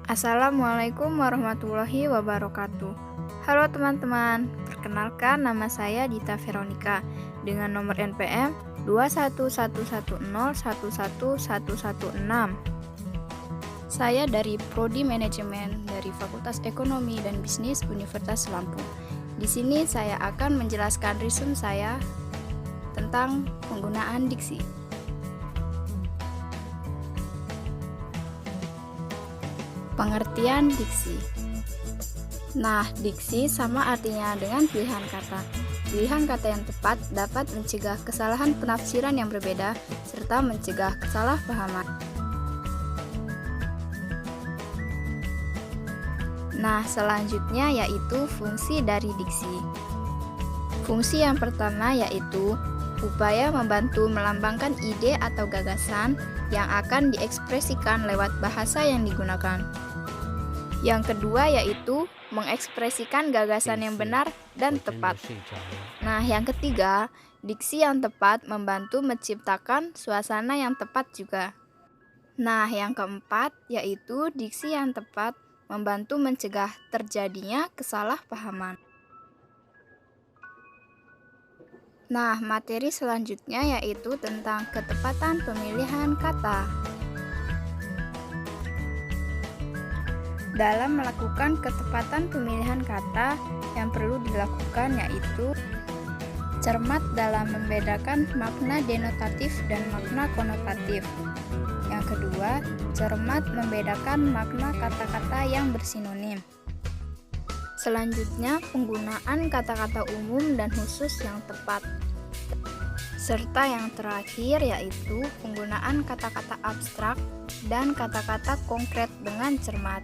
Assalamualaikum warahmatullahi wabarakatuh. Halo teman-teman, perkenalkan nama saya Dita Veronica dengan nomor NPM 21110111116. Saya dari Prodi Manajemen dari Fakultas Ekonomi dan Bisnis Universitas Lampung. Di sini saya akan menjelaskan resume saya tentang penggunaan diksi. Pengertian diksi. Nah, diksi sama artinya dengan pilihan kata. Pilihan kata yang tepat dapat mencegah kesalahan penafsiran yang berbeda serta mencegah kesalahpahaman. Nah, selanjutnya yaitu fungsi dari diksi. Fungsi yang pertama yaitu upaya membantu melambangkan ide atau gagasan yang akan diekspresikan lewat bahasa yang digunakan. Yang kedua yaitu mengekspresikan gagasan yang benar dan tepat. Nah, yang ketiga, diksi yang tepat membantu menciptakan suasana yang tepat juga. Nah, yang keempat yaitu diksi yang tepat membantu mencegah terjadinya kesalahpahaman. Nah, materi selanjutnya yaitu tentang ketepatan pemilihan kata. Dalam melakukan ketepatan pemilihan kata, yang perlu dilakukan yaitu cermat dalam membedakan makna denotatif dan makna konotatif. Yang kedua, cermat membedakan makna kata-kata yang bersinonim. Selanjutnya, penggunaan kata-kata umum dan khusus yang tepat. Serta yang terakhir yaitu penggunaan kata-kata abstrak dan kata-kata konkret dengan cermat.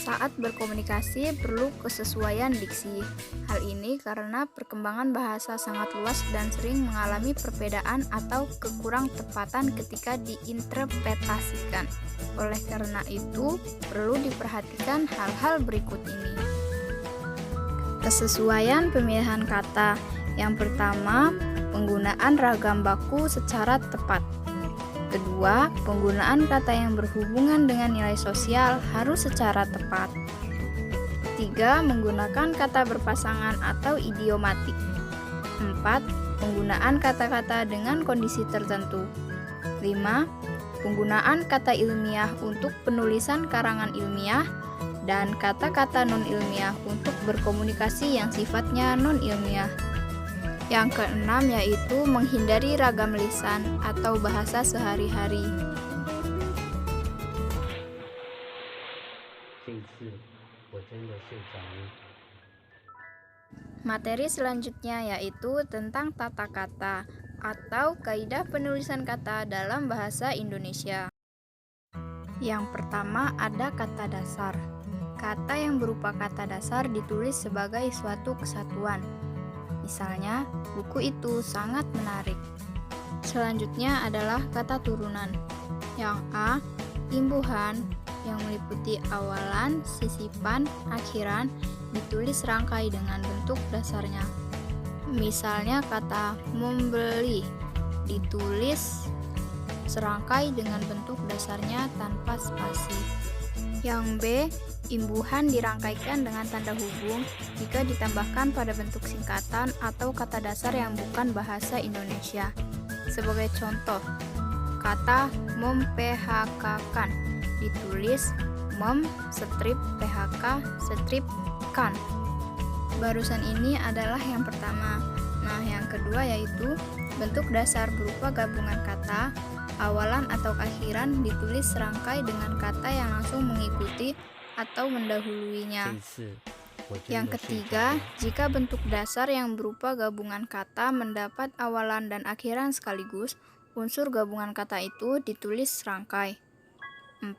Saat berkomunikasi perlu kesesuaian diksi. Hal ini karena perkembangan bahasa sangat luas dan sering mengalami perbedaan atau kekurang tepatan ketika diinterpretasikan. Oleh karena itu, perlu diperhatikan hal-hal berikut ini. Kesesuaian pemilihan kata. Yang pertama, penggunaan ragam baku secara tepat. Kedua, penggunaan kata yang berhubungan dengan nilai sosial harus secara tepat. Tiga, menggunakan kata berpasangan atau idiomatik. Empat, penggunaan kata-kata dengan kondisi tertentu. Lima, penggunaan kata ilmiah untuk penulisan karangan ilmiah dan kata-kata non-ilmiah untuk berkomunikasi yang sifatnya non-ilmiah. Yang keenam yaitu menghindari ragam lisan atau bahasa sehari-hari. Materi selanjutnya yaitu tentang tata kata atau kaidah penulisan kata dalam bahasa Indonesia. Yang pertama ada kata dasar. Kata yang berupa kata dasar ditulis sebagai suatu kesatuan. Misalnya, buku itu sangat menarik. Selanjutnya adalah kata turunan. Yang A, imbuhan yang meliputi awalan, sisipan, akhiran ditulis serangkai dengan bentuk dasarnya. Misalnya kata membeli ditulis serangkai dengan bentuk dasarnya tanpa spasi. Yang B, imbuhan dirangkaikan dengan tanda hubung jika ditambahkan pada bentuk singkatan atau kata dasar yang bukan bahasa Indonesia. Sebagai contoh, kata mem-PHK-kan ditulis mem-PHK kan. Barusan ini adalah yang pertama. Nah, yang kedua yaitu bentuk dasar berupa gabungan kata, awalan atau akhiran ditulis serangkai dengan kata yang langsung mengikuti atau mendahuluinya. Yang ketiga, jika bentuk dasar yang berupa gabungan kata mendapat awalan dan akhiran sekaligus, unsur gabungan kata itu ditulis serangkai. 4.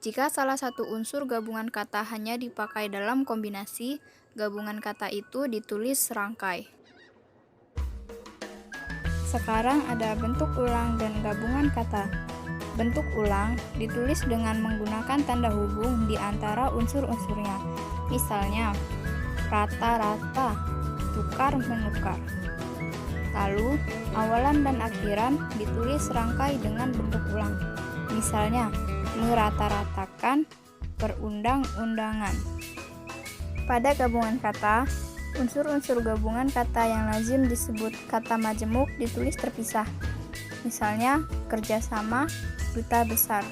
Jika salah satu unsur gabungan kata hanya dipakai dalam kombinasi, gabungan kata itu ditulis serangkai. Sekarang ada bentuk ulang dan gabungan kata. Bentuk ulang ditulis dengan menggunakan tanda hubung di antara unsur-unsurnya. Misalnya, rata-rata, tukar-menukar. Lalu, awalan dan akhiran ditulis serangkai dengan bentuk ulang. Misalnya, merata-ratakan, perundang-undangan. Pada gabungan kata, unsur-unsur gabungan kata yang lazim disebut kata majemuk ditulis terpisah. Misalnya, kerjasama, duta besar.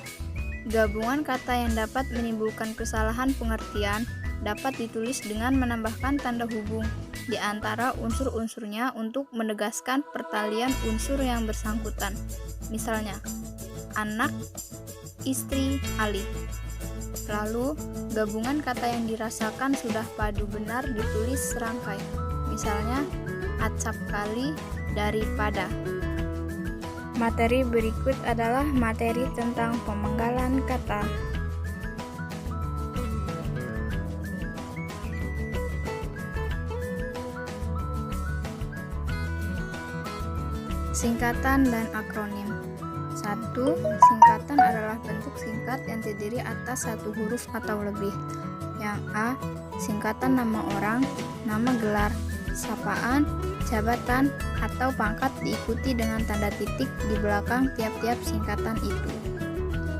Gabungan kata yang dapat menimbulkan kesalahan pengertian dapat ditulis dengan menambahkan tanda hubung di antara unsur-unsurnya untuk menegaskan pertalian unsur yang bersangkutan. Misalnya, anak, istri, alih. Lalu, gabungan kata yang dirasakan sudah padu benar ditulis serangkai. Misalnya, acap kali, daripada. Materi berikut adalah materi tentang pemenggalan kata. Singkatan dan akronim. 1. Singkatan adalah bentuk singkat yang terdiri atas satu huruf atau lebih. Yang A. Singkatan nama orang, nama gelar, sapaan, jabatan, atau pangkat diikuti dengan tanda titik di belakang tiap-tiap singkatan itu.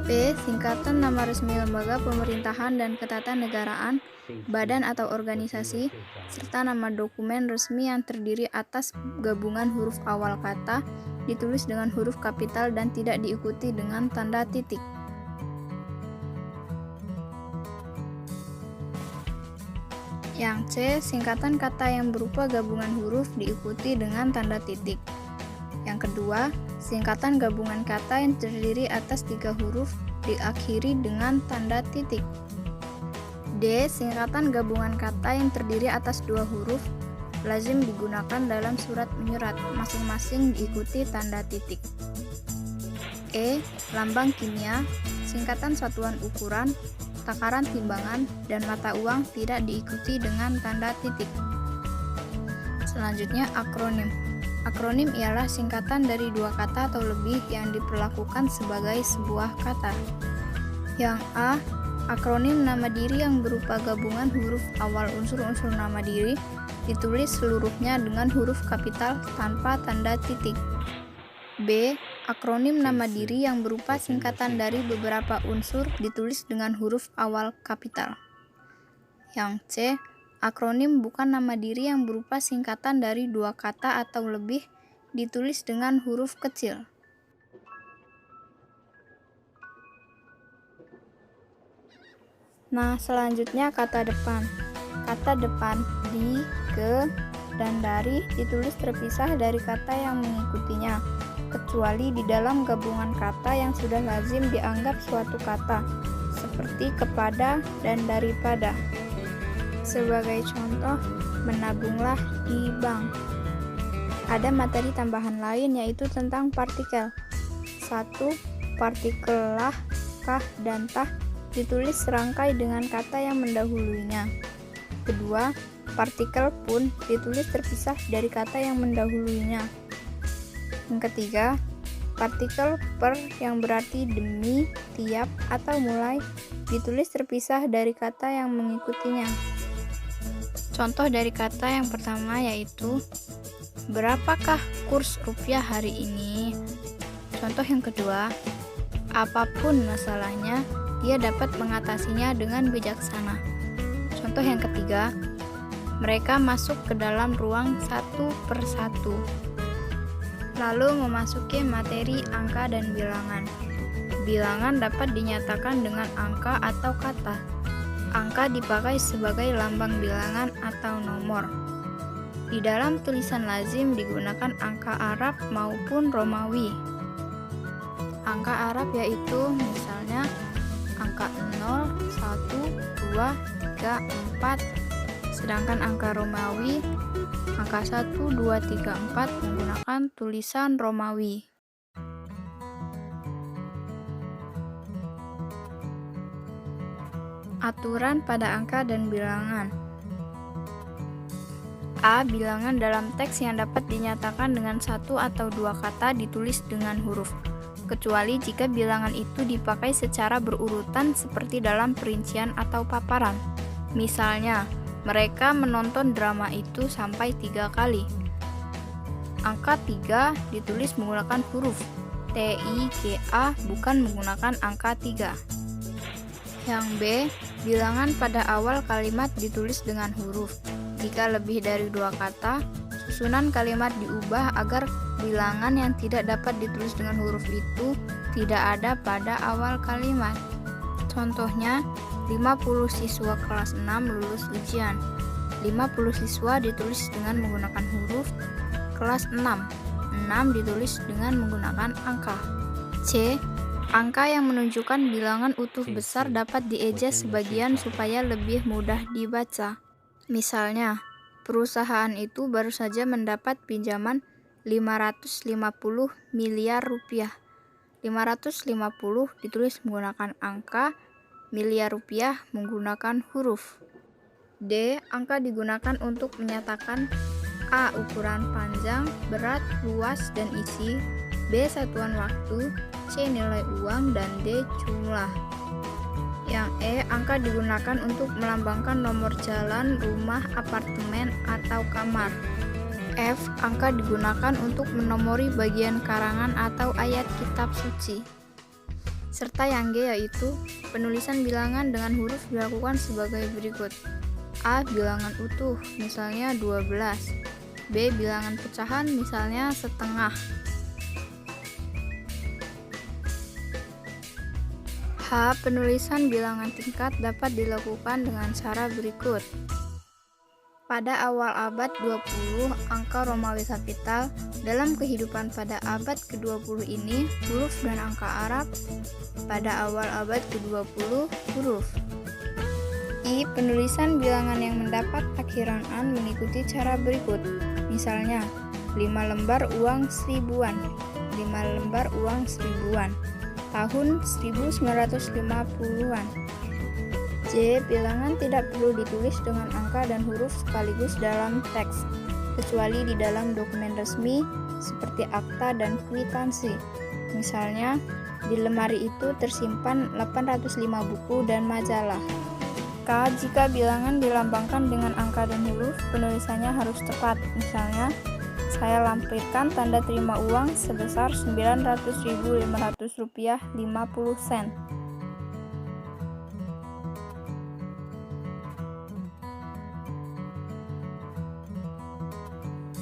B. Singkatan nama resmi lembaga pemerintahan dan ketatanegaraan, badan atau organisasi, serta nama dokumen resmi yang terdiri atas gabungan huruf awal kata, ditulis dengan huruf kapital dan tidak diikuti dengan tanda titik. Yang C. Singkatan kata yang berupa gabungan huruf diikuti dengan tanda titik. Yang kedua, singkatan gabungan kata yang terdiri atas 3 huruf diakhiri dengan tanda titik. D. Singkatan gabungan kata yang terdiri atas 2 huruf lazim digunakan dalam surat menyurat, masing-masing diikuti tanda titik. E. Lambang kimia, singkatan satuan ukuran, takaran timbangan, dan mata uang tidak diikuti dengan tanda titik. Selanjutnya, akronim. Akronim ialah singkatan dari 2 kata atau lebih yang diperlakukan sebagai sebuah kata. Yang A. Akronim nama diri yang berupa gabungan huruf awal unsur-unsur nama diri ditulis seluruhnya dengan huruf kapital tanpa tanda titik. B. Akronim nama diri yang berupa singkatan dari beberapa unsur ditulis dengan huruf awal kapital. Yang C. Akronim bukan nama diri yang berupa singkatan dari 2 kata atau lebih ditulis dengan huruf kecil. Nah, selanjutnya kata depan. Kata depan di, ke, dan dari ditulis terpisah dari kata yang mengikutinya, kecuali di dalam gabungan kata yang sudah lazim dianggap suatu kata, seperti kepada dan daripada. Sebagai contoh, menabunglah di bank. Ada materi tambahan lain yaitu tentang partikel. 1. Partikel lah, kah, dan tah ditulis serangkai dengan kata yang mendahulunya. Kedua, partikel pun ditulis terpisah dari kata yang mendahulunya. Yang ketiga, partikel per yang berarti demi, tiap, atau mulai ditulis terpisah dari kata yang mengikutinya. Contoh dari kata yang pertama yaitu berapakah kurs rupiah hari ini? Contoh yang kedua, apapun masalahnya, dia dapat mengatasinya dengan bijaksana. Contoh yang ketiga, mereka masuk ke dalam ruang 1 per 1. Lalu memasuki materi angka dan bilangan. Bilangan dapat dinyatakan dengan angka atau kata. Angka dipakai sebagai lambang bilangan atau nomor. Di dalam tulisan lazim digunakan angka Arab maupun Romawi. Angka Arab yaitu misalnya angka 0, 1, 2, 3, 4. Sedangkan angka Romawi angka 1, 2, 3, 4 menggunakan tulisan Romawi. Aturan pada angka dan bilangan. A. Bilangan dalam teks yang dapat dinyatakan dengan 1 atau 2 kata ditulis dengan huruf, kecuali jika bilangan itu dipakai secara berurutan seperti dalam perincian atau paparan. Misalnya, mereka menonton drama itu sampai 3 kali. Angka 3 ditulis menggunakan huruf, TIGA bukan menggunakan angka 3. Yang B, bilangan pada awal kalimat ditulis dengan huruf. Jika lebih dari 2 kata, susunan kalimat diubah agar bilangan yang tidak dapat ditulis dengan huruf itu tidak ada pada awal kalimat. Contohnya, 50 siswa kelas 6 lulus ujian. 50 siswa ditulis dengan menggunakan huruf, kelas 6 ditulis dengan menggunakan angka. C, angka yang menunjukkan bilangan utuh besar dapat dieja sebagian supaya lebih mudah dibaca. Misalnya, perusahaan itu baru saja mendapat pinjaman 550 miliar rupiah. 550 ditulis menggunakan angka, miliar rupiah menggunakan huruf. D, angka digunakan untuk menyatakan A, ukuran panjang, berat, luas, dan isi, B, satuan waktu, C, nilai uang, dan D, jumlah. Yang E, angka digunakan untuk melambangkan nomor jalan, rumah, apartemen, atau kamar. F, angka digunakan untuk menomori bagian karangan atau ayat kitab suci. Serta yang G, yaitu penulisan bilangan dengan huruf dilakukan sebagai berikut. A, bilangan utuh, misalnya 12. B, bilangan pecahan, misalnya setengah. H, penulisan bilangan tingkat dapat dilakukan dengan cara berikut. Pada awal abad 20, angka Romawi kapital. Dalam kehidupan pada abad ke-20 ini, huruf dan angka Arab. Pada awal abad ke-20, huruf. I, penulisan bilangan yang mendapat akhiran an mengikuti cara berikut. Misalnya, 5 lembar uang seribuan. 5 lembar uang seribuan. Tahun 1950-an. J, bilangan tidak perlu ditulis dengan angka dan huruf sekaligus dalam teks, kecuali di dalam dokumen resmi seperti akta dan kwitansi. Misalnya, di lemari itu tersimpan 805 buku dan majalah. K, jika bilangan dilambangkan dengan angka dan huruf, penulisannya harus tepat. Misalnya, saya lampirkan tanda terima uang sebesar 900.500 rupiah 50 sen.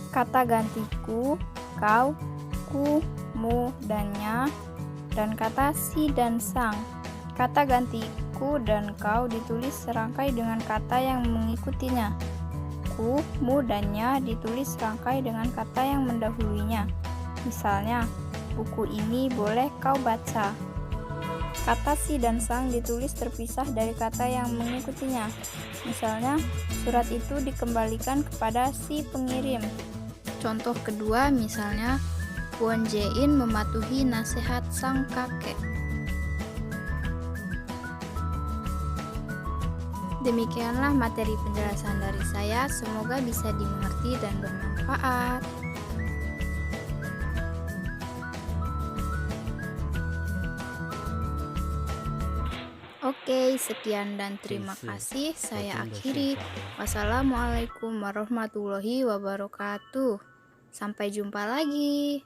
Kata ganti ku, kau, ku, mu, dan nya, dan kata si dan sang. Kata ganti ku dan kau ditulis serangkai dengan kata yang mengikutinya. Ku, mu, dan nya ditulis serangkai dengan kata yang mendahulunya. Misalnya, buku ini boleh kau baca. Kata si dan sang ditulis terpisah dari kata yang mengikutinya. Misalnya, surat itu dikembalikan kepada si pengirim. Contoh kedua, misalnya, Kwon Jae-in mematuhi nasihat sang kakek. Demikianlah materi penjelasan dari saya, semoga bisa dimengerti dan bermanfaat. Oke, sekian dan terima kasih. Saya akhiri. Wassalamualaikum warahmatullahi wabarakatuh. Sampai jumpa lagi.